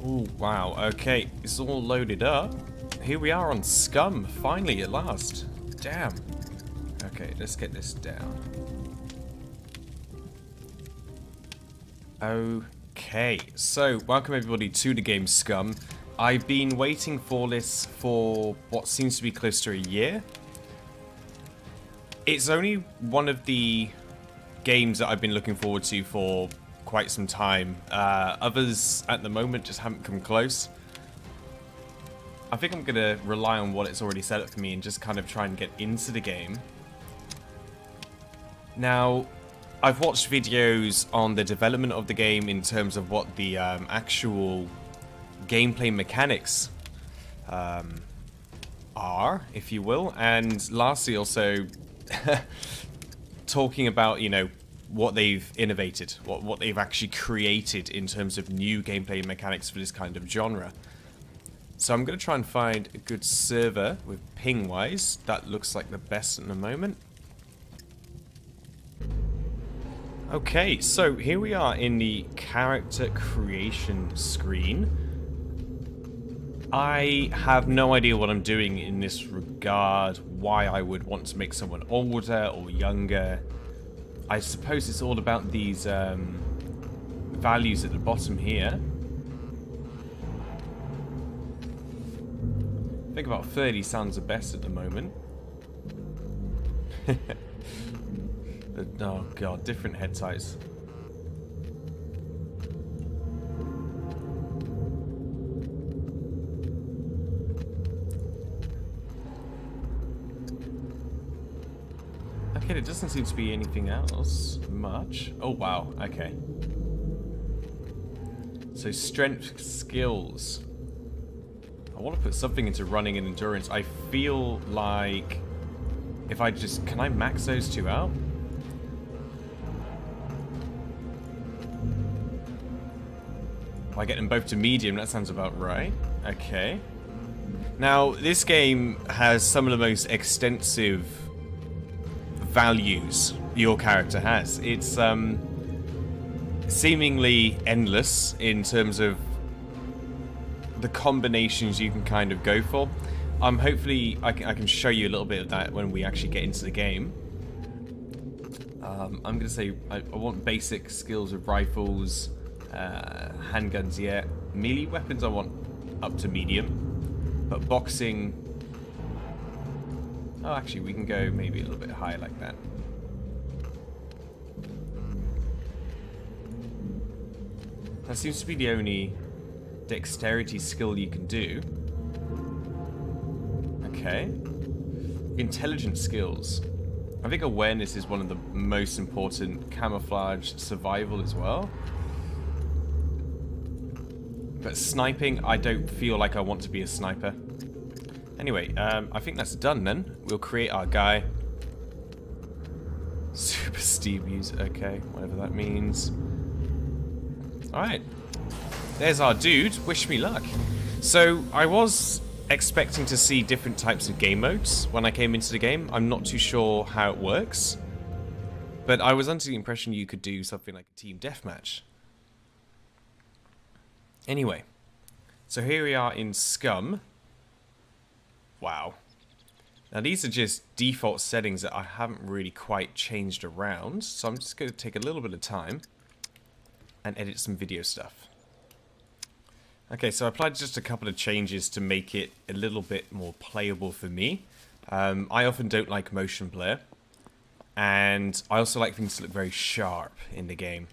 Oh, wow. Okay, it's all loaded up. Here we are on SCUM, finally, at last. Damn. Okay, let's get this down. Okay, so welcome everybody to the game SCUM. I've been waiting for this for what seems to be close to a year. It's only one of the games that I've been looking forward to for quite some time. Others at the moment just haven't come close. I think I'm gonna rely on what it's already set up for me and just kind of try and get into the game. Now, I've watched videos on the development of the game in terms of what the actual gameplay mechanics are, if you will, and lastly also talking about, you know, what they've innovated, what they've actually created in terms of new gameplay mechanics for this kind of genre. So I'm going to try and find a good server with ping-wise. That looks like the best at the moment. Okay, so here we are in the character creation screen. I have no idea what I'm doing in this regard, why I would want to make someone older or younger. I suppose it's all about these values at the bottom here. I think about 30 sounds the best at the moment. Oh god, different head types. Okay, there doesn't seem to be anything else much. Oh wow, okay. So strength skills. I want to put something into running and endurance. I feel like if I just... Can I max those two out? If I get them both to medium, that sounds about right. Okay. Now, this game has some of the most extensive values your character has. It's seemingly endless in terms of the combinations you can kind of go for. Hopefully I can show you a little bit of that when we actually get into the game. I'm gonna say I want basic skills with rifles, handguns, yeah. Melee weapons I want up to medium, but boxing... Oh, actually we can go maybe a little bit higher like that. That seems to be the only dexterity skill you can do. Okay. Intelligence skills. I think awareness is one of the most important. Camouflage, survival as well. But sniping, I don't feel like I want to be a sniper. Anyway, I think that's done then. We'll create our guy. Super Steve use, okay, whatever that means. Alright. There's our dude. Wish me luck. So, I was expecting to see different types of game modes when I came into the game. I'm not too sure how it works. But I was under the impression you could do something like a team deathmatch. Anyway. So here we are in SCUM. Wow. Now these are just default settings that I haven't really quite changed around. So I'm just going to take a little bit of time and edit some video stuff. Okay, so I applied just a couple of changes to make it a little bit more playable for me. I often don't like motion blur. And I also like things to look very sharp in the game.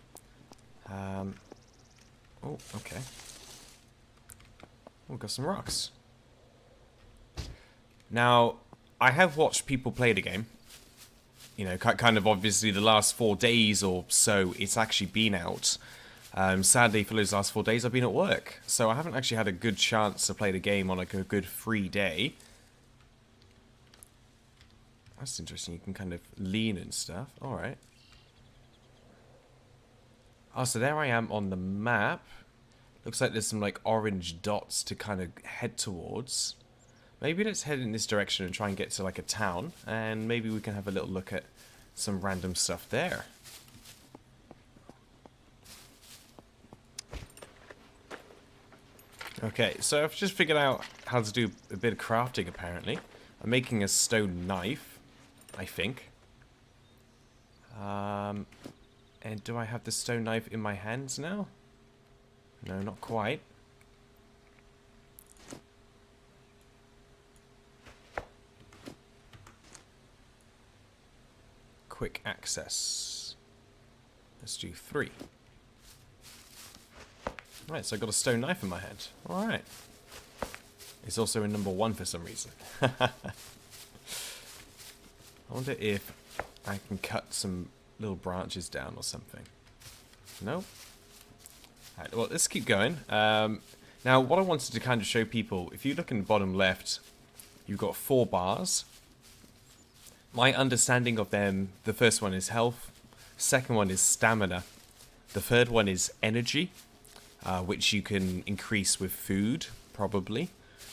Oh, okay. Oh, we've got some rocks. Now, I have watched people play the game. You know, kind of obviously the last 4 days or so it's actually been out. Sadly, for those last 4 days, I've been at work. So I haven't actually had a good chance to play the game on like a good free day. That's interesting. You can kind of lean and stuff. Alright. Oh, so there I am on the map. Looks like there's some like orange dots to kind of head towards. Maybe let's head in this direction and try and get to like a town. And maybe we can have a little look at some random stuff there. Okay, so I've just figured out how to do a bit of crafting, apparently. I'm making a stone knife, I think. And do I have the stone knife in my hands now? No, not quite. Quick access. Let's do 3. Right, so I got a stone knife in my hand. Alright. It's also in number 1 for some reason. I wonder if I can cut some little branches down or something. Nope. Alright, well, let's keep going. Now, what I wanted to kind of show people, if you look in the bottom left, you've got 4 bars. My understanding of them, the first one is health, second one is stamina, the third one is energy, which you can increase with food, probably,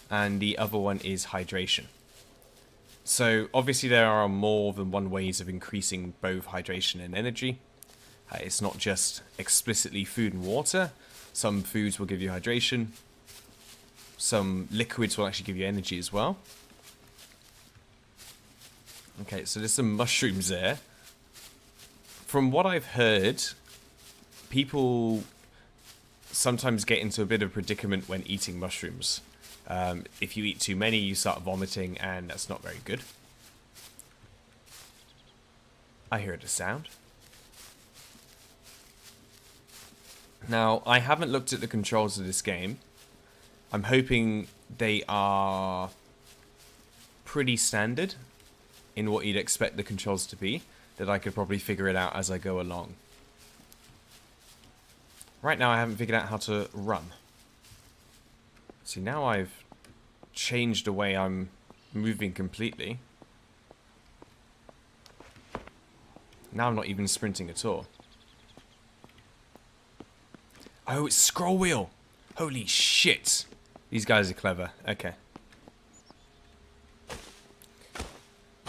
and the other one is hydration. So, obviously there are more than one ways of increasing both hydration and energy. It's not just explicitly food and water. Some foods will give you hydration, some liquids will actually give you energy as well. Okay, so there's some mushrooms there. From what I've heard, people sometimes get into a bit of a predicament when eating mushrooms. If you eat too many, you start vomiting, and that's not very good. I heard a sound. Now, I haven't looked at the controls of this game. I'm hoping they are pretty standard in what you'd expect the controls to be, that I could probably figure it out as I go along. Right now I haven't figured out how to run. See, now I've changed the way I'm moving completely. Now I'm not even sprinting at all. Oh, it's scroll wheel! Holy shit! These guys are clever. Okay.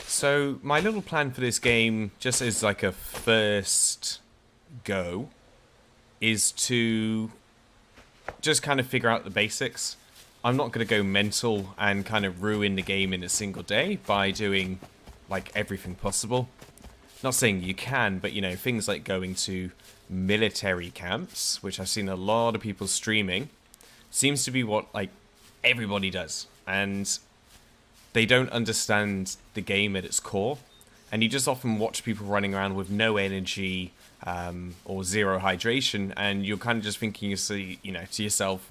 So, my little plan for this game, just as like a first go, is to just kind of figure out the basics. I'm not going to go mental and kind of ruin the game in a single day by doing like everything possible. Not saying you can, but you know, things like going to military camps, which I've seen a lot of people streaming, seems to be what like everybody does. And they don't understand the game at its core, and you just often watch people running around with no energy or zero hydration, and you're kind of just thinking, you know, to yourself,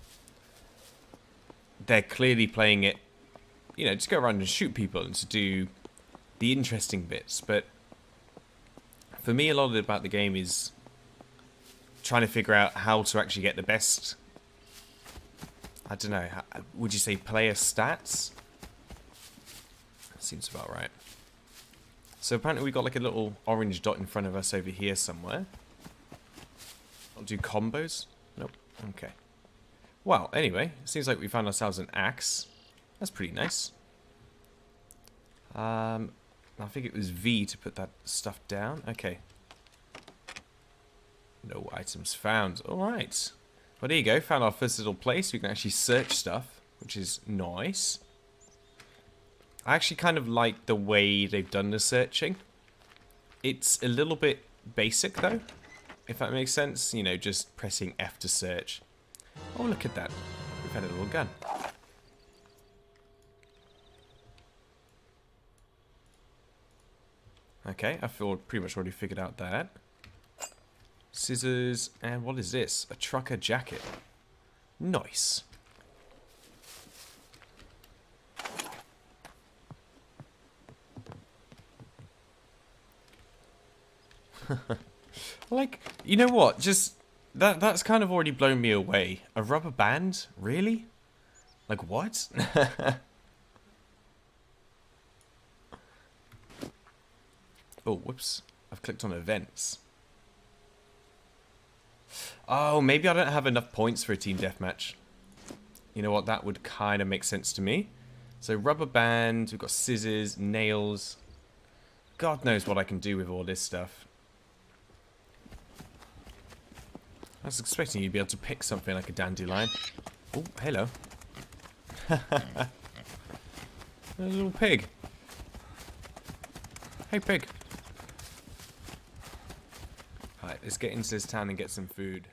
they're clearly playing it, you know, to go around and shoot people and to do the interesting bits. But for me, a lot about the game is trying to figure out how to actually get the best, I don't know, would you say player stats? Seems about right. So apparently we got like a little orange dot in front of us over here somewhere. I'll do combos. Nope. Okay. Well, anyway, it seems like we found ourselves an axe. That's pretty nice. I think it was V to put that stuff down. Okay. No items found. Alright. Well, there you go. Found our first little place. We can actually search stuff, which is nice. I actually kind of like the way they've done the searching. It's a little bit basic, though, if that makes sense. You know, just pressing F to search. Oh, look at that. We've had a little gun. Okay, I feel pretty much already figured out that. Scissors, and what is this? A trucker jacket. Nice. Like, you know what? Just that's kind of already blown me away. A rubber band? Really? Like what? Oh, whoops. I've clicked on events. Oh, maybe I don't have enough points for a team deathmatch. You know what? That would kind of make sense to me. So rubber band, we've got scissors, nails. God knows what I can do with all this stuff. I was expecting you'd be able to pick something like a dandelion. Oh, hello. There's a little pig. Hey, pig. Alright, let's get into this town and get some food.